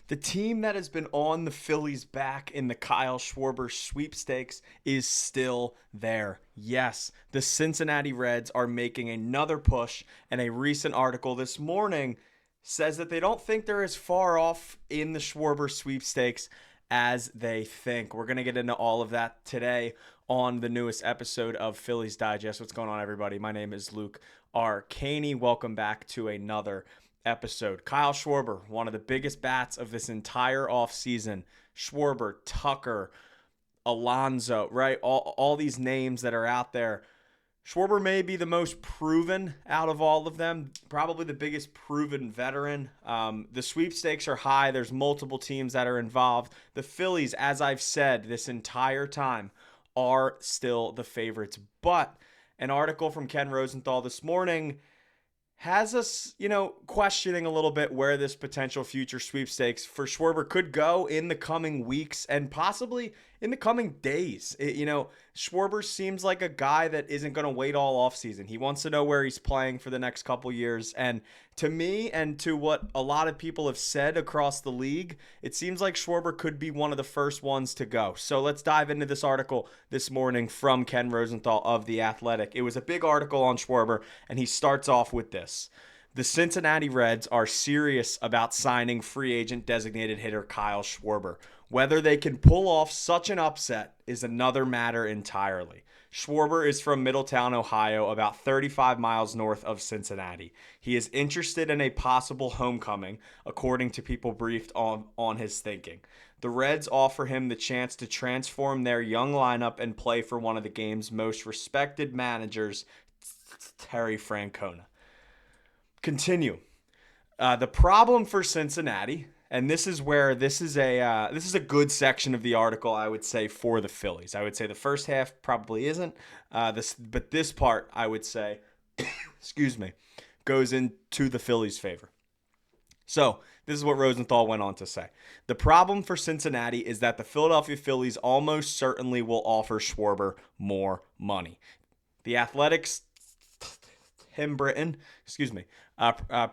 The team that has been on the Phillies' back in the Kyle Schwarber sweepstakes is still there. Yes, the Cincinnati Reds are making another push, and a recent article this morning says that they don't think they're as far off in the Schwarber sweepstakes as they think. We're going to get into all of that today on the newest episode of Phillies Digest. What's going on, everybody? My name is Luke Arcaini. Welcome back to another episode. Kyle Schwarber, one of the biggest bats of this entire offseason. Schwarber, Tucker, Alonso, right? All these names that are out there. Schwarber may be the most proven out of all of them, probably the biggest proven veteran. The sweepstakes are high. There's multiple teams that are involved. The Phillies, as I've said this entire time, are still the favorites. But an article from Ken Rosenthal this morning has us, questioning a little bit where this potential future sweepstakes for Schwarber could go in the coming weeks and possibly in the coming days. Schwarber seems like a guy that isn't going to wait all offseason. He wants to know where he's playing for the next couple years. And to me, and to what a lot of people have said across the league, it seems like Schwarber could be one of the first ones to go. So let's dive into this article this morning from Ken Rosenthal of The Athletic. It was a big article on Schwarber, and he starts off with this. The Cincinnati Reds are serious about signing free agent designated hitter Kyle Schwarber. Whether they can pull off such an upset is another matter entirely. Schwarber is from Middletown, Ohio, about 35 miles north of Cincinnati. He is interested in a possible homecoming, according to people briefed on his thinking. The Reds offer him the chance to transform their young lineup and play for one of the game's most respected managers, Terry Francona. Continue. The problem for Cincinnati, and this is a good section of the article, I would say, for the Phillies. I would say the first half probably isn't, but this part I would say, excuse me, goes into the Phillies' favor. So this is what Rosenthal went on to say. The problem for Cincinnati is that the Philadelphia Phillies almost certainly will offer Schwarber more money. The Athletics, Tim Britton,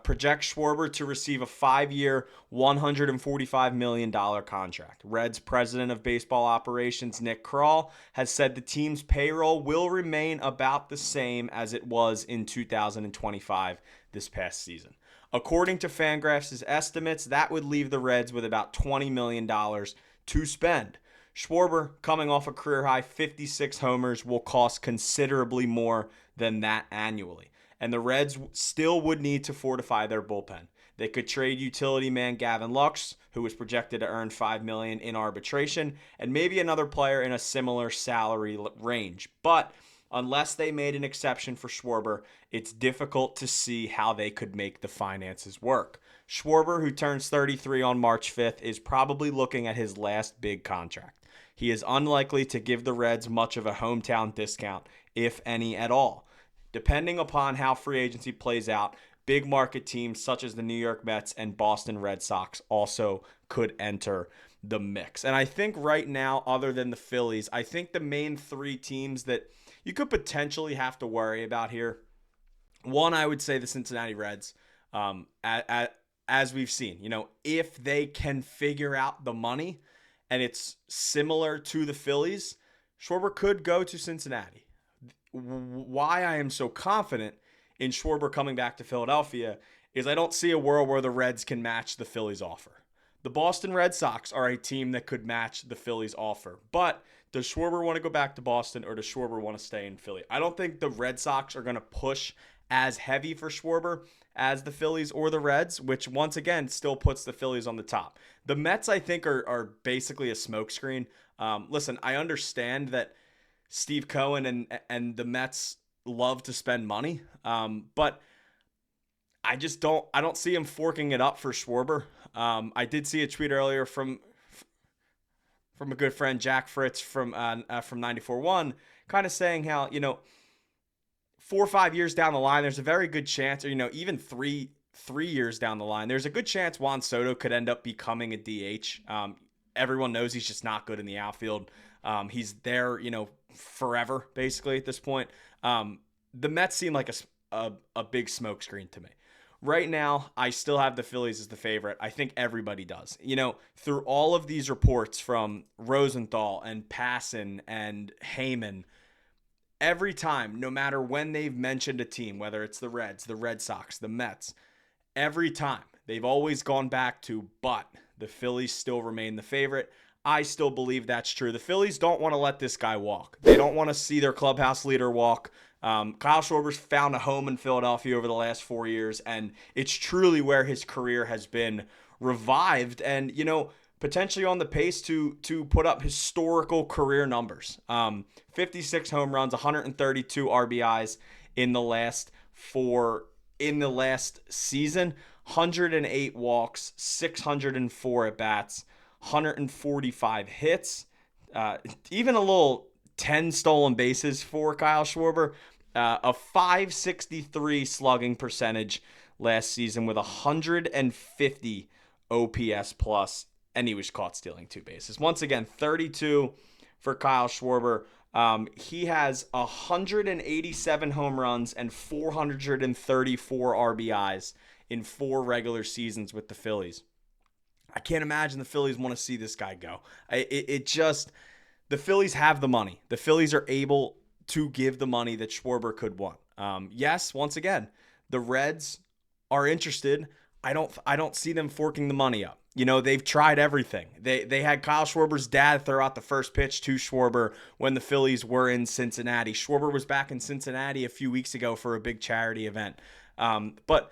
projects Schwarber to receive a 5-year, $145 million contract. Reds president of baseball operations, Nick Krall, has said the team's payroll will remain about the same as it was in 2025 this past season. According to Fangraphs' estimates, that would leave the Reds with about $20 million to spend. Schwarber, coming off a career-high 56 homers, will cost considerably more than that annually. And the Reds still would need to fortify their bullpen. They could trade utility man Gavin Lux, who was projected to earn $5 million in arbitration, and maybe another player in a similar salary range. But unless they made an exception for Schwarber, it's difficult to see how they could make the finances work. Schwarber, who turns 33 on March 5th, is probably looking at his last big contract. He is unlikely to give the Reds much of a hometown discount, if any at all. Depending upon how free agency plays out, big market teams such as the New York Mets and Boston Red Sox also could enter the mix. And I think right now, other than the Phillies, I think the main three teams that you could potentially have to worry about here, one, I would say the Cincinnati Reds, as we've seen, if they can figure out the money and it's similar to the Phillies, Schwarber could go to Cincinnati. Why I am so confident in Schwarber coming back to Philadelphia is I don't see a world where the Reds can match the Phillies offer. The Boston Red Sox are a team that could match the Phillies offer. But does Schwarber want to go back to Boston or does Schwarber want to stay in Philly? I don't think the Red Sox are going to push as heavy for Schwarber as the Phillies or the Reds, which once again still puts the Phillies on the top. The Mets, I think, are basically a smokescreen. Listen, I understand that Steve Cohen and the Mets love to spend money, but I don't see him forking it up for Schwarber. I did see a tweet earlier from a good friend, Jack Fritz from 94.1, kind of saying how 4 or 5 years down the line, there's a very good chance, or even three years down the line, there's a good chance Juan Soto could end up becoming a DH. Everyone knows he's just not good in the outfield. He's there, forever, basically, at this point. The Mets seem like a big smokescreen to me. Right now, I still have the Phillies as the favorite. I think everybody does. Through all of these reports from Rosenthal and Passan and Heyman, every time, no matter when they've mentioned a team, whether it's the Reds, the Red Sox, the Mets, every time they've always gone back to, but the Phillies still remain the favorite. I still believe that's true. The Phillies don't want to let this guy walk. They don't want to see their clubhouse leader walk. Kyle Schwarber's found a home in Philadelphia over the last 4 years, and it's truly where his career has been revived and, potentially on the pace to put up historical career numbers. 56 home runs, 132 RBIs in the last season, 108 walks, 604 at bats, 145 hits, even a little 10 stolen bases for Kyle Schwarber, a 563 slugging percentage last season with 150 OPS plus, and he was caught stealing 2 bases. Once again, 32 for Kyle Schwarber. He has 187 home runs and 434 RBIs in 4 regular seasons with the Phillies. I can't imagine the Phillies want to see this guy go. The Phillies have the money. The Phillies are able to give the money that Schwarber could want. Yes, once again, the Reds are interested. I don't see them forking the money up. They've tried everything. They had Kyle Schwarber's dad throw out the first pitch to Schwarber when the Phillies were in Cincinnati. Schwarber was back in Cincinnati a few weeks ago for a big charity event. But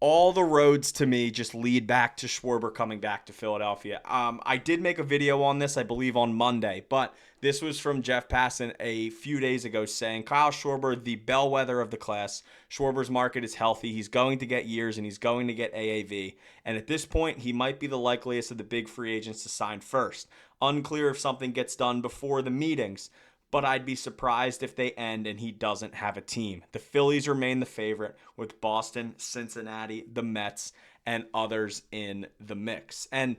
all the roads to me just lead back to Schwarber coming back to Philadelphia. I did make a video on this, I believe, on Monday, but this was from Jeff Passan a few days ago saying Kyle Schwarber, the bellwether of the class. Schwarber's market is healthy. He's going to get years and he's going to get AAV. And at this point, he might be the likeliest of the big free agents to sign first. Unclear if something gets done before the meetings, but I'd be surprised if they end and he doesn't have a team. The Phillies remain the favorite with Boston, Cincinnati, the Mets, and others in the mix. And,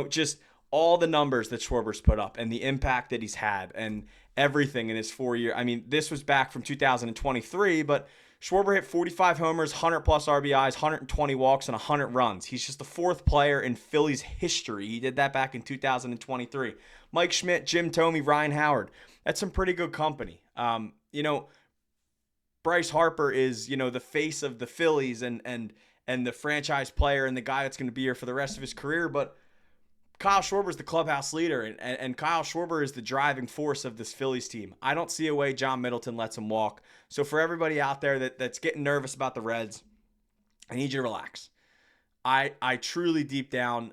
just all the numbers that Schwarber's put up and the impact that he's had and everything in his 4 year. I mean, this was back from 2023, but Schwarber hit 45 homers, 100-plus RBIs, 120 walks, and 100 runs. He's just the 4th player in Phillies history. He did that back in 2023. Mike Schmidt, Jim Thome, Ryan Howard. That's some pretty good company. Bryce Harper is, the face of the Phillies and the franchise player and the guy that's going to be here for the rest of his career, but Kyle Schwarber is the clubhouse leader, and Kyle Schwarber is the driving force of this Phillies team. I don't see a way John Middleton lets him walk. So for everybody out there that's getting nervous about the Reds, I need you to relax. I truly deep down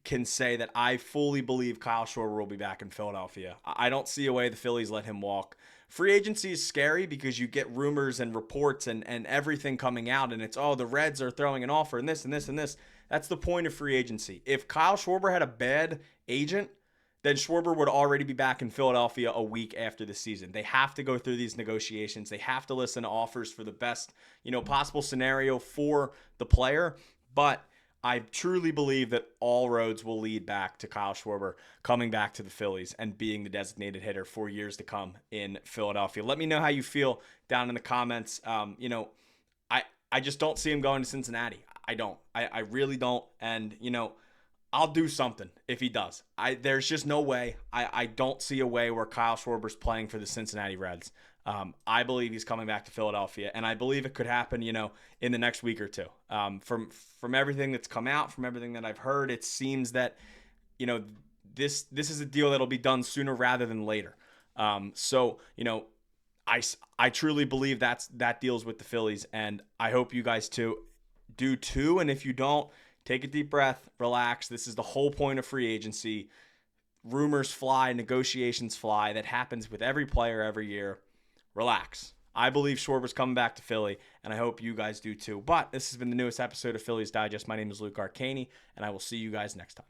can say that I fully believe Kyle Schwarber will be back in Philadelphia. I don't see a way the Phillies let him walk. Free agency is scary because you get rumors and reports and everything coming out, and it's, the Reds are throwing an offer and this and this and this. That's the point of free agency. If Kyle Schwarber had a bad agent, then Schwarber would already be back in Philadelphia a week after the season. They have to go through these negotiations. They have to listen to offers for the best, possible scenario for the player. But I truly believe that all roads will lead back to Kyle Schwarber coming back to the Phillies and being the designated hitter for years to come in Philadelphia. Let me know how you feel down in the comments. I just don't see him going to Cincinnati. I don't. I really don't. And, I'll do something if he does. There's just no way. I don't see a way where Kyle Schwarber's playing for the Cincinnati Reds. I believe he's coming back to Philadelphia, and I believe it could happen, in the next week or two. From everything that's come out, from everything that I've heard, it seems that, this is a deal that'll be done sooner rather than later. I truly believe that deals with the Phillies, and I hope you guys do too. And if you don't, take a deep breath, relax. This is the whole point of free agency. Rumors fly, negotiations fly. That happens with every player every year. Relax. I believe Schwarber's coming back to Philly, and I hope you guys do too. But this has been the newest episode of Phillies Digest. My name is Luke Arcaini, and I will see you guys next time.